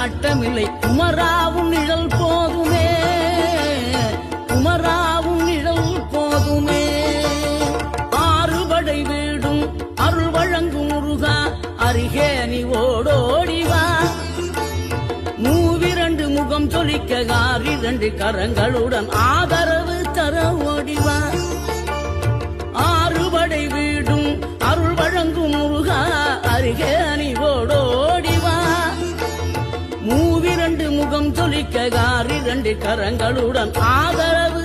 நாட்டமில்லை குமராவும் நிழல் போதுமே, குமராவும் நிழல் போதுமே. ஆறுபடை வீடும் அருள் வழங்கும் முருகா அருகே நீ ஓடோடிவா. மூவிரண்டு முகம் சொலிக்க ஆறிரண்டு கரங்களுடன் ஆதரவு தர ஓடிவா. ஆறுபடை வீடும் அருள் வழங்கும் முருகா அருகே நீ ஓடோடிவா. மூவிரண்டு முகம் சொலிக்க ஆறிரண்டு கரங்களுடன் ஆதரவு